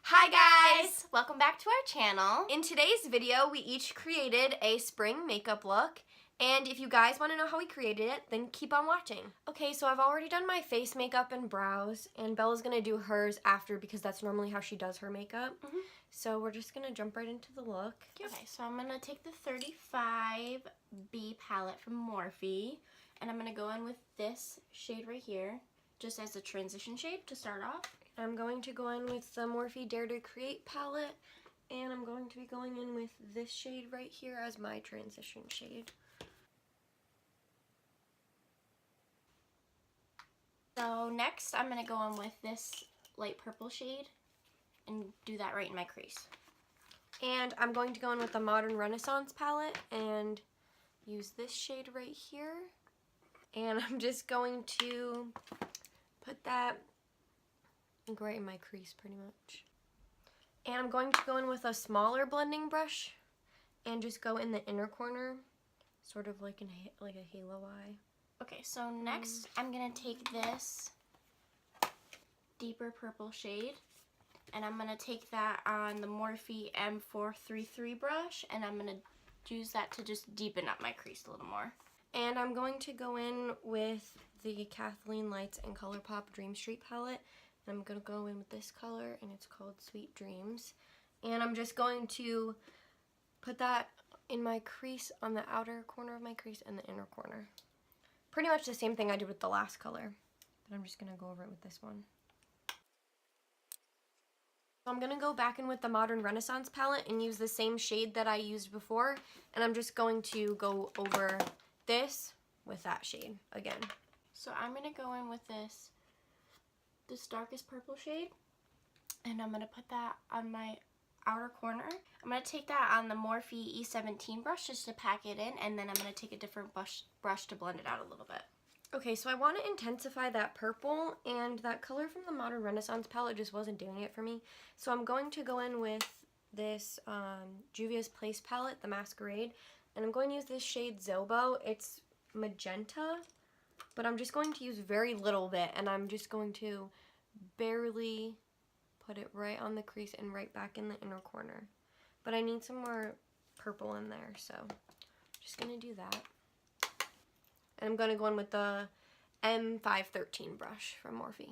Hi guys! Welcome back to our channel. In today's video, we each created a spring makeup look. And if you guys want to know how we created it, then keep on watching. Okay, so I've already done my face makeup and brows, and Bella's going to do hers after because that's normally how she does her makeup. So we're just going to jump right into the look. Okay, so I'm going to take the 35B palette from Morphe, and I'm going to go in with this shade right here, just as a transition shade to start off. I'm going to go in with the Morphe Dare to Create palette, and I'm going to be going in with this shade right here as my transition shade. So next I'm going to go in with this light purple shade and do that right in my crease. And I'm going to go in with the Modern Renaissance palette and use this shade right here. And I'm just going to put that right in my crease pretty much. And I'm going to go in with a smaller blending brush and just go in the inner corner, sort of like a halo eye. Okay, so next I'm going to take this deeper purple shade and I'm going to take that on the Morphe M433 brush and I'm going to use that to just deepen up my crease a little more. And I'm going to go in with the Kathleen Lights and Colourpop Dream Street palette. And I'm going to go in with this color, and it's called Sweet Dreams. And I'm just going to put that in my crease, on the outer corner of my crease and the inner corner. Pretty much the same thing I did with the last color, but I'm just going to go over it with this one. So I'm going to go back in with the Modern Renaissance palette and use the same shade that I used before, and I'm just going to go over this with that shade again. So I'm going to go in with this darkest purple shade, and I'm going to put that on my outer corner. I'm going to take that on the Morphe E17 brush just to pack it in, and then I'm going to take a different brush to blend it out a little bit. Okay, so I want to intensify that purple, and that color from the Modern Renaissance palette just wasn't doing it for me. So I'm going to go in with this Juvia's Place palette, the Masquerade, and I'm going to use this shade Zobo. It's magenta, but I'm just going to use very little bit, and I'm just going to barely put it right on the crease and right back in the inner corner. But I need some more purple in there, so I'm just going to do that. And I'm going to go in with the M513 brush from Morphe.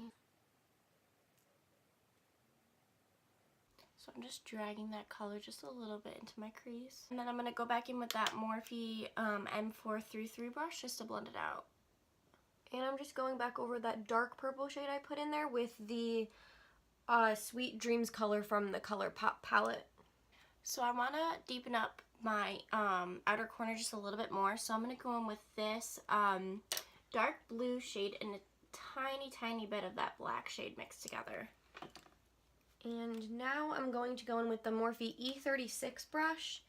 So I'm just dragging that color just a little bit into my crease. And then I'm going to go back in with that Morphe M433 brush just to blend it out. And I'm just going back over that dark purple shade I put in there with the Sweet Dreams color from the Colourpop palette. So I want to deepen up my outer corner just a little bit more. So I'm going to go in with this dark blue shade and a tiny bit of that black shade mixed together. And now I'm going to go in with the Morphe E36 brush,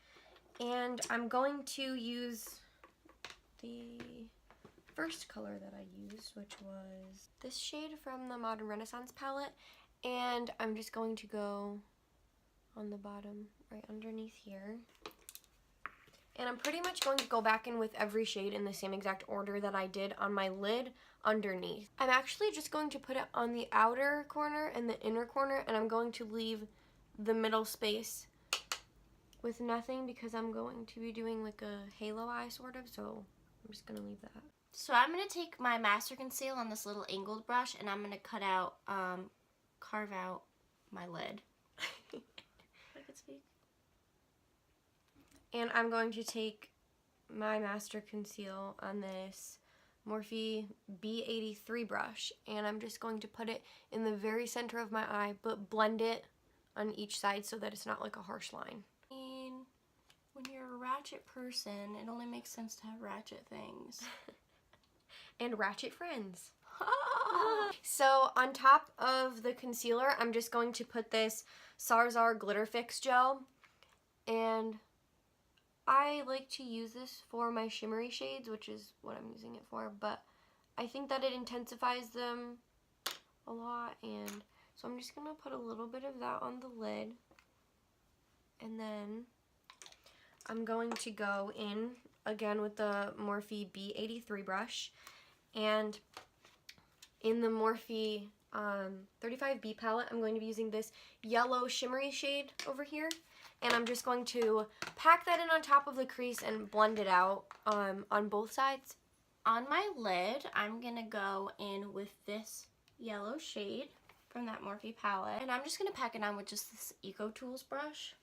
and I'm going to use the first color that I used, which was this shade from the Modern Renaissance palette, and I'm just going to go on the bottom right underneath here. And I'm pretty much going to go back in with every shade in the same exact order that I did on my lid underneath. I'm actually just going to put it on the outer corner and the inner corner, and I'm going to leave the middle space with nothing because I'm going to be doing like a halo eye sort of, so I'm just going to leave that. So I'm going to take my Master Conceal on this little angled brush, and I'm going to carve out my lid. If I could speak. And I'm going to take my Master Conceal on this Morphe B83 brush, and I'm just going to put it in the very center of my eye, but blend it on each side so that it's not like a harsh line. And when you're a ratchet person, it only makes sense to have ratchet things. And ratchet friends. So on top of the concealer, I'm just going to put this Sarzar Glitter Fix gel, and I like to use this for my shimmery shades, which is what I'm using it for, but I think that it intensifies them a lot, and so I'm just going to put a little bit of that on the lid, and then I'm going to go in again with the Morphe B83 brush, and in the Morphe 35B palette, I'm going to be using this yellow shimmery shade over here. And I'm just going to pack that in on top of the crease and blend it out on both sides. On my lid, I'm going to go in with this yellow shade from that Morphe palette. And I'm just going to pack it on with just this Eco Tools brush.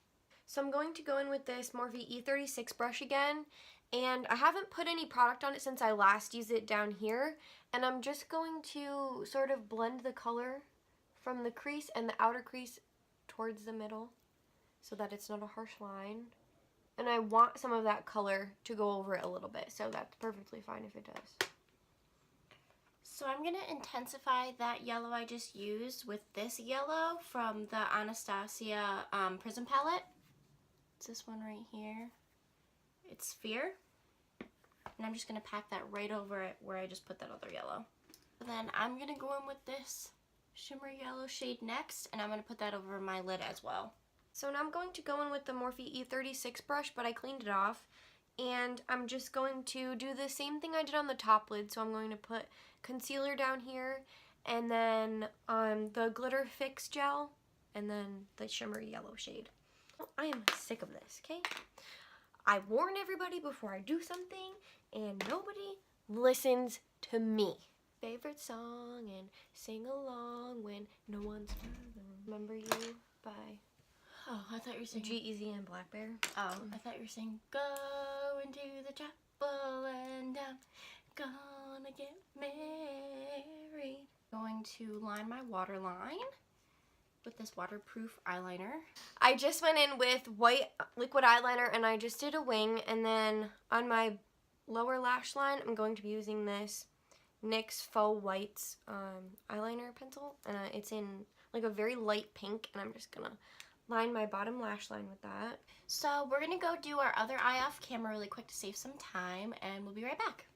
So I'm going to go in with this Morphe E36 brush again. And I haven't put any product on it since I last used it down here. And I'm just going to sort of blend the color from the crease and the outer crease towards the middle so that it's not a harsh line. And I want some of that color to go over it a little bit, so that's perfectly fine if it does. So I'm going to intensify that yellow I just used with this yellow from the Anastasia Prism palette. It's this one right here. It's Sphere. And I'm just going to pack that right over it where I just put that other yellow. Then I'm going to go in with this shimmer yellow shade next, and I'm going to put that over my lid as well. So now I'm going to go in with the Morphe E36 brush, but I cleaned it off. And I'm just going to do the same thing I did on the top lid. So I'm going to put concealer down here, and then the Glitter Fix gel, and then the shimmery yellow shade. I am sick of this, okay? I warn everybody before I do something, and nobody listens to me. Favorite song and sing along when no one's further. Remember You by... Oh, I thought you were saying G-Eazy and Black Bear. Oh, I thought you were saying go into the chapel and I'm gonna get married. Going to line my waterline with this waterproof eyeliner. I just went in with white liquid eyeliner and I just did a wing, and then on my lower lash line I'm going to be using this NYX Faux Whites eyeliner pencil, and it's in like a very light pink, and I'm just gonna line my bottom lash line with that. So we're gonna go do our other eye off camera really quick to save some time, and we'll be right back.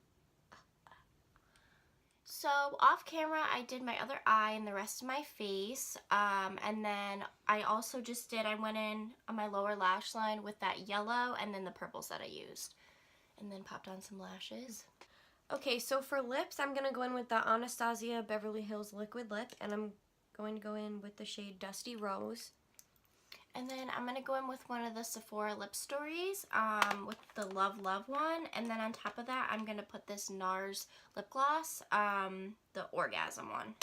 So off camera I did my other eye and the rest of my face, and then I also I went in on my lower lash line with that yellow and then the purples that I used, and then popped on some lashes. Okay, so for lips I'm gonna go in with the Anastasia Beverly Hills Liquid Lip, and I'm going to go in with the shade Dusty Rose. And then I'm going to go in with one of the Sephora Lip Stories with the Love Love one. And then on top of that, I'm going to put this NARS lip gloss, the Orgasm one.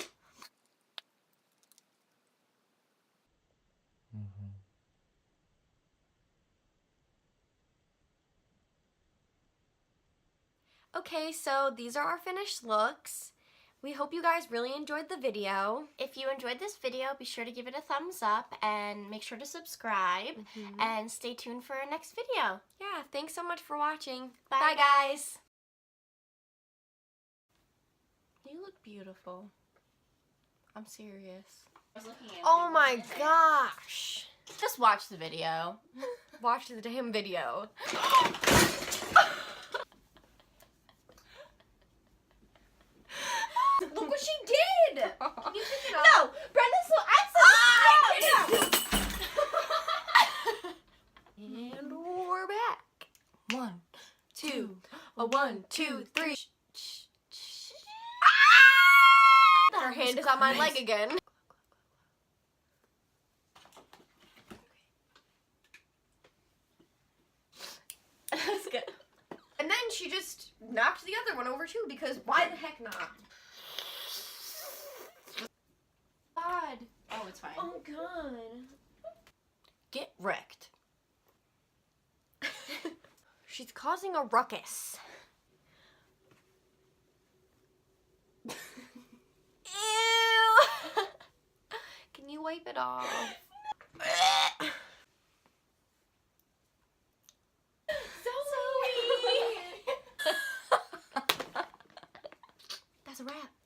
Okay, so these are our finished looks. We hope you guys really enjoyed the video. If you enjoyed this video, be sure to give it a thumbs up and make sure to subscribe and stay tuned for our next video. Yeah, thanks so much for watching. Bye guys. You look beautiful. I'm serious. Oh my gosh. Just watch the video. Watch the damn video. Look what she did! Can you pick it up? No! Brenda's so And we're back. 1, 2, A 1, 2, 3. Her hand is on my leg again. That's good. And then she just knocked the other one over too, because why the heck not? God. Oh, it's fine. Oh god. Get wrecked. She's causing a ruckus. Ew! Can you wipe it off?